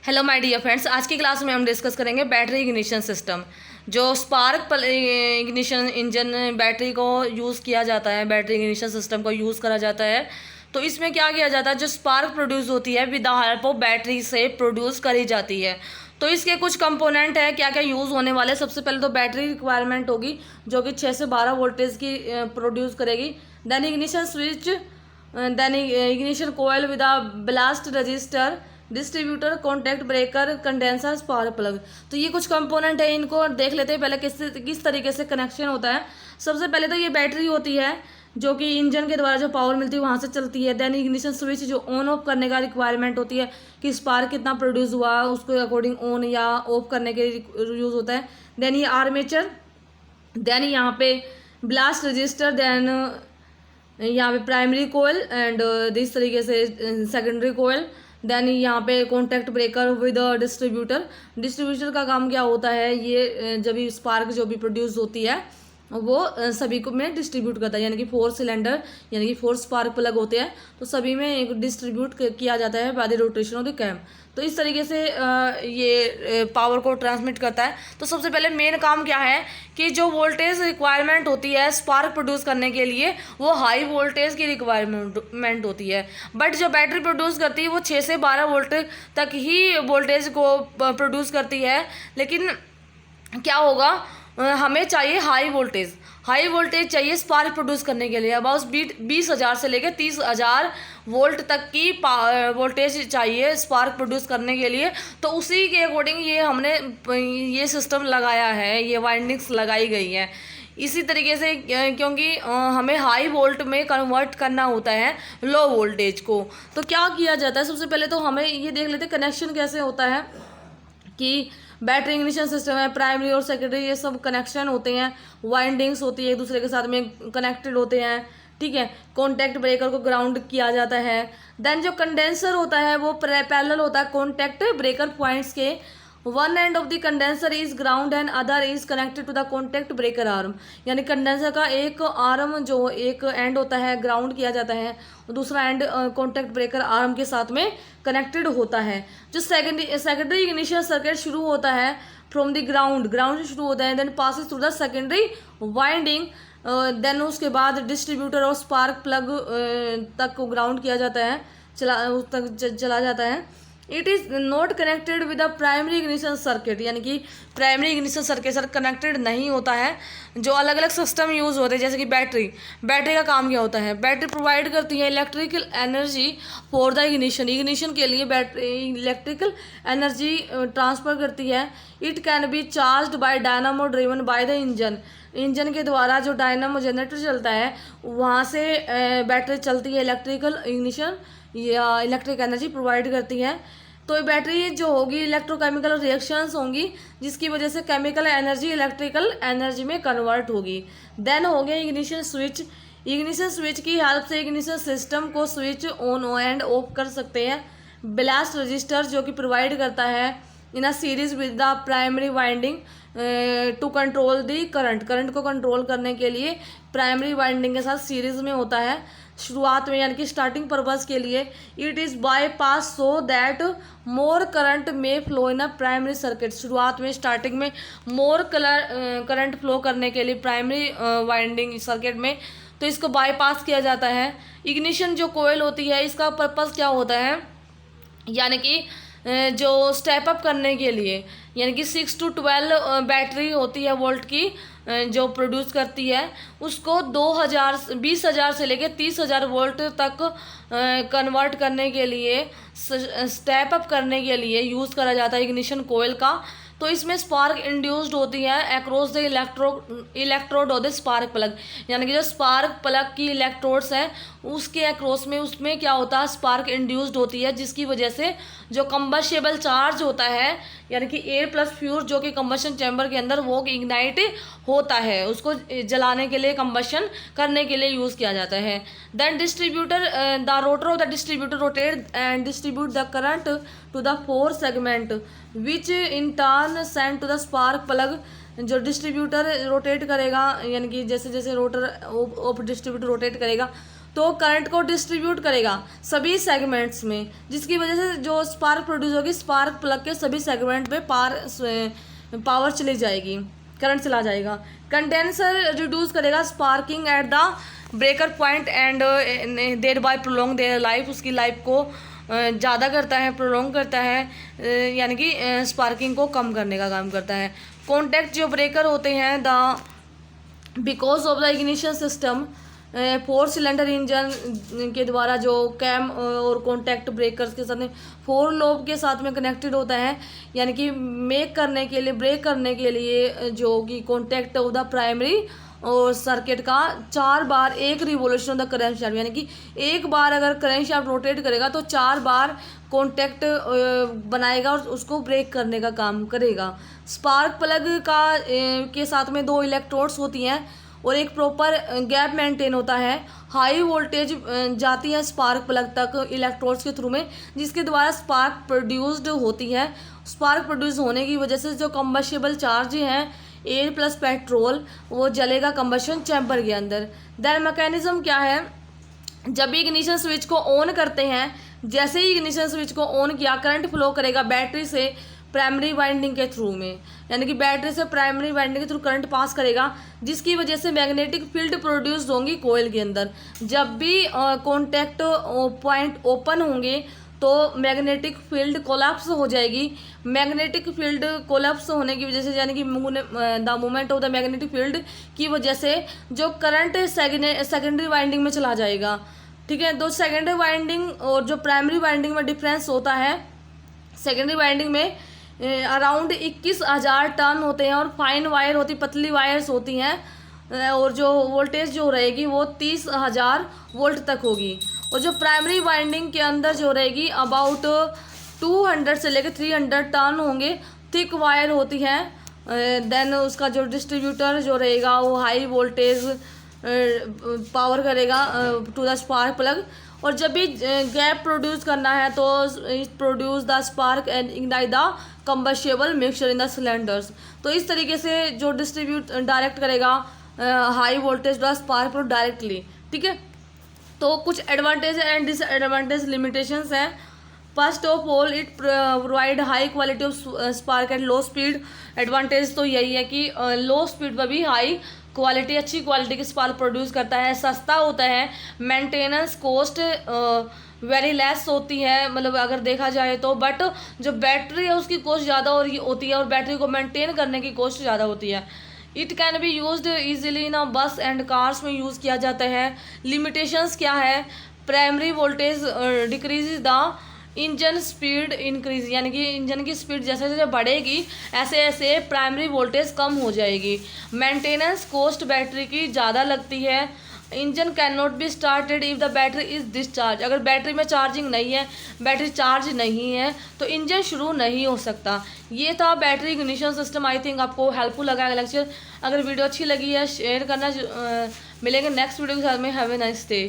Hello my dear friends, आज की class में हम डिस्कस करेंगे बैटरी इग्निशन सिस्टम। जो स्पार्क इग्निशन इंजन बैटरी को यूज़ किया जाता है, बैटरी इग्निशन सिस्टम को यूज़ करा जाता है। तो इसमें क्या किया जाता है, जो स्पार्क प्रोड्यूस होती है with the help of battery से प्रोड्यूस करी जाती है। तो इसके कुछ कंपोनेंट है, क्या क्या यूज़ होने वाले। सबसे पहले तो बैटरी रिक्वायरमेंट होगी जो कि 6 से 12 वोल्टेज की प्रोड्यूस करेगी। Then ignition switch, then ignition coil with a ballast resistor, distributor, contact breaker, condenser, spark plug. तो ये कुछ कंपोनेंट है, इनको देख लेते हैं पहले किस तरीके से कनेक्शन होता है। सबसे पहले तो ये बैटरी होती है जो कि इंजन के द्वारा जो पावर मिलती है वहाँ से चलती है। देन इग्निशन स्विच जो ऑन ऑफ करने का रिक्वायरमेंट होती है कि स्पार्क कितना प्रोड्यूस हुआ, उसको अकॉर्डिंग ऑन या ऑफ करने के यूज़ होता है। देन ये आर्मेचर, देन यहाँ पे ब्लास्ट रजिस्टर, देन यहाँ पे प्राइमरी कोयल एंड इस तरीके से सेकेंडरी कोयल। देन यहाँ पे contact breaker with distributor. Distributor का काम क्या होता है, ये जब भी स्पार्क जो भी प्रोड्यूस होती है वो सभी को में डिस्ट्रीब्यूट करता है, यानी कि 4 सिलेंडर यानी कि 4 स्पार्क प्लग होते हैं, तो सभी में एक डिस्ट्रीब्यूट किया जाता है by the rotation of the cam. तो इस तरीके से ये पावर को ट्रांसमिट करता है। तो सबसे पहले मेन काम क्या है कि जो वोल्टेज रिक्वायरमेंट होती है स्पार्क प्रोड्यूस करने के लिए वो हाई वोल्टेज की रिक्वायरमेंट होती है। बट जो बैटरी प्रोड्यूस करती है वो 6 से 12 वोल्ट तक ही वोल्टेज को प्रोड्यूस करती है। लेकिन क्या होगा, हमें चाहिए हाई वोल्टेज चाहिए स्पार्क प्रोड्यूस करने के लिए। अबाउट 20,000 से लेकर 30,000 वोल्ट तक की वोल्टेज चाहिए स्पार्क प्रोड्यूस करने के लिए। तो उसी के अकॉर्डिंग ये हमने ये सिस्टम लगाया है, ये वाइंडिंग्स लगाई गई है इसी तरीके से, क्योंकि हमें हाई वोल्ट में कन्वर्ट करना होता है लो वोल्टेज को। तो क्या किया जाता है, सबसे पहले तो हमें ये देख लेते हैं कनेक्शन कैसे होता है कि बैटरी इग्निशन सिस्टम है, प्राइमरी और सेकेंडरी ये सब कनेक्शन होते हैं, वाइंडिंग्स होती है एक दूसरे के साथ में कनेक्टेड होते हैं, ठीक है। कॉन्टैक्ट ब्रेकर को ग्राउंड किया जाता है। देन जो कंडेंसर होता है वो पैरेलल होता है कॉन्टैक्ट ब्रेकर पॉइंट्स के। One end of the condenser is ground and other is connected to the contact breaker arm, यानी कंडेंसर का एक आर्म जो एक एंड होता है ग्राउंड किया जाता है, दूसरा एंड कॉन्टैक्ट ब्रेकर आर्म के साथ में कनेक्टेड होता है। जो सेकेंडरी इग्निशन सर्किट शुरू होता है फ्रॉम द ग्राउंड से शुरू होता है, then passes through the secondary winding, then उसके बाद डिस्ट्रीब्यूटर और स्पार्क प्लग तक को ग्राउंड किया जाता है, चला जाता है। It is not connected with the primary ignition circuit, यानी कि primary ignition circuit sir connected नहीं होता है। जो अलग अलग सिस्टम यूज़ होते हैं जैसे कि बैटरी का काम क्या होता है, बैटरी प्रोवाइड करती है electrical energy for the ignition के लिए बैटरी इलेक्ट्रिकल एनर्जी ट्रांसफ़र करती है। It can B charged bye dynamo driven by the engine के द्वारा जो डायनामो जनरेटर चलता है वहाँ से बैटरी चलती है, इलेक्ट्रिकल इग्निशन या इलेक्ट्रिक एनर्जी प्रोवाइड करती है। तो ये बैटरी जो होगी इलेक्ट्रोकेमिकल रिएक्शंस होंगी जिसकी वजह से केमिकल एनर्जी इलेक्ट्रिकल एनर्जी में कन्वर्ट होगी। देन हो गया इग्निशन स्विच की हेल्प से इग्निशन सिस्टम को स्विच ऑन एंड ऑफ कर सकते हैं। ब्लास्ट रजिस्टर जो कि प्रोवाइड करता है in a series with the primary winding to control the current को कंट्रोल करने के लिए प्राइमरी वाइंडिंग के साथ सीरीज में होता है शुरुआत में, यानी कि स्टार्टिंग पर्पस के लिए। It is bypass so that more current may flow in a primary circuit, शुरुआत में स्टार्टिंग में मोर करंट फ्लो करने के लिए प्राइमरी वाइंडिंग सर्किट में, तो इसको बाईपास किया जाता है। इग्निशन जो कोयल होती है इसका पर्पस क्या होता है, यानी कि जो स्टेप अप करने के लिए, यानी कि 6 to 12 बैटरी होती है वोल्ट की जो प्रोड्यूस करती है, उसको 20,000 से लेकर 30,000 वोल्ट तक कन्वर्ट करने के लिए, स्टेप अप करने के लिए यूज़ करा जाता है इग्निशन कोयल का। तो इसमें स्पार्क इंड्यूस्ड होती है across the electrode of the spark plug, यानी कि जो स्पार्क प्लग की इलेक्ट्रोड्स हैं उसके अक्रॉस में उसमें क्या होता है स्पार्क इंड्यूस्ड होती है, जिसकी वजह से जो कंबस्टेबल चार्ज होता है यानी कि एयर प्लस फ्यूल जो कि कंबशन चैम्बर के अंदर वो इग्नाइट होता है, उसको जलाने के लिए कंबशन करने के लिए यूज़ किया जाता है। Then distributor, the rotor of the distributor rotate and distribute the current to the 4 segment which in turn send to the spark plug. जो डिस्ट्रीब्यूटर रोटेट करेगा, यानी कि जैसे जैसे रोटर ऑफ डिस्ट्रीब्यूटर रोटेट करेगा तो करंट को डिस्ट्रीब्यूट करेगा सभी सेगमेंट्स में, जिसकी वजह से जो स्पार्क प्रोड्यूस होगी स्पार्क प्लग के सभी सेगमेंट में पावर चली जाएगी, करंट चला जाएगा। कंडेंसर रिड्यूस करेगा sparking at the breaker point and there by prolong their life, उसकी लाइफ को ज़्यादा करता है, प्रोलोंग करता है, यानी कि स्पार्किंग को कम करने का काम करता है। कॉन्टैक्ट जो ब्रेकर होते हैं the because of the ignition system 4 cylinder engine के द्वारा जो कैम और कॉन्टैक्ट ब्रेकर्स के साथ में 4 नोब के साथ में कनेक्टेड होता है, यानी कि मेक करने के लिए, ब्रेक करने के लिए जो कि कॉन्टैक्ट ऑफ द प्राइमरी और सर्किट का 4 बार एक revolution of the current shaft, यानी कि एक बार अगर करंट शाफ्ट रोटेट करेगा तो 4 बार कॉन्टैक्ट बनाएगा और उसको ब्रेक करने का काम करेगा। स्पार्क प्लग का के साथ में 2 इलेक्ट्रोड्स होती हैं और एक प्रॉपर गैप मेंटेन होता है। हाई वोल्टेज जाती है स्पार्क प्लग तक इलेक्ट्रोड्स के थ्रू में, जिसके द्वारा स्पार्क प्रोड्यूस्ड होती है। स्पार्क प्रोड्यूस होने की वजह से जो कंबस्टेबल चार्ज हैं एयर प्लस पेट्रोल वो जलेगा कंबशन चैम्बर के अंदर। देन मैकेनिज्म क्या है, जब भी इग्निशन स्विच को ऑन करते हैं, जैसे ही इग्निशन स्विच को ऑन किया करंट फ्लो करेगा बैटरी से प्राइमरी वाइंडिंग के थ्रू में, यानी कि बैटरी से प्राइमरी वाइंडिंग के थ्रू करंट पास करेगा, जिसकी वजह से मैग्नेटिक फील्ड प्रोड्यूस होंगी कोयल के अंदर। जब भी कॉन्टैक्ट पॉइंट ओपन होंगे तो मैग्नेटिक फील्ड कोलैप्स हो जाएगी। मैग्नेटिक फील्ड कोलैप्स होने की वजह से, यानी कि the movement of the magnetic field की वजह से जो करंट सेकेंडरी वाइंडिंग में चला जाएगा। ठीक है, तो सेकेंडरी वाइंडिंग और जो प्राइमरी वाइंडिंग में डिफरेंस होता है, सेकेंडरी वाइंडिंग में अराउंड 21,000 टर्न होते हैं और फाइन वायर होती, पतली वायर्स होती हैं और जो वोल्टेज जो रहेगी वो 30,000 वोल्ट तक होगी। और जो प्राइमरी वाइंडिंग के अंदर जो रहेगी अबाउट 200 से लेकर 300 टर्न होंगे, थिक वायर होती है। देन उसका जो डिस्ट्रीब्यूटर जो रहेगा वो हाई वोल्टेज पावर करेगा टू द स्पार्क प्लग। और जब भी गैप प्रोड्यूस करना है तो produce the spark and ignite the combustible mixture in the cylinders. तो इस तरीके से जो डिस्ट्रीब्यूट डायरेक्ट करेगा high voltage the spark plug directly. ठीक है, तो कुछ एडवांटेज एंड डिसएडवांटेज लिमिटेशंस हैं। First of all it provide high quality of spark at low speed. Advantage तो यही है कि लो स्पीड पर भी हाई क्वालिटी, अच्छी क्वालिटी की स्पार्क प्रोड्यूस करता है, सस्ता होता है, मेंटेनेंस कॉस्ट वेरी लेस होती है, मतलब अगर देखा जाए तो। बट जो बैटरी है उसकी कॉस्ट ज़्यादा होती है और बैटरी को मेंटेन करने की कॉस्ट ज़्यादा होती है। It can be used easily in bus and cars में यूज़ किया जाता है। लिमिटेशंस क्या है, primary voltage decrease the engine speed increase, यानी कि इंजन की स्पीड जैसे जैसे बढ़ेगी ऐसे ऐसे प्राइमरी वोल्टेज कम हो जाएगी। मेंटेनेंस कॉस्ट बैटरी की ज़्यादा लगती है। Engine can not be started if the battery is discharge, अगर बैटरी में चार्जिंग नहीं है, बैटरी चार्ज नहीं है तो इंजन शुरू नहीं हो सकता। ये था battery ignition system. I think आपको हेल्पफुल लगा लेक्चर। अगर वीडियो अच्छी लगी है शेयर करना। मिलेंगे नेक्स्ट वीडियो के साथ में। Have a nice day.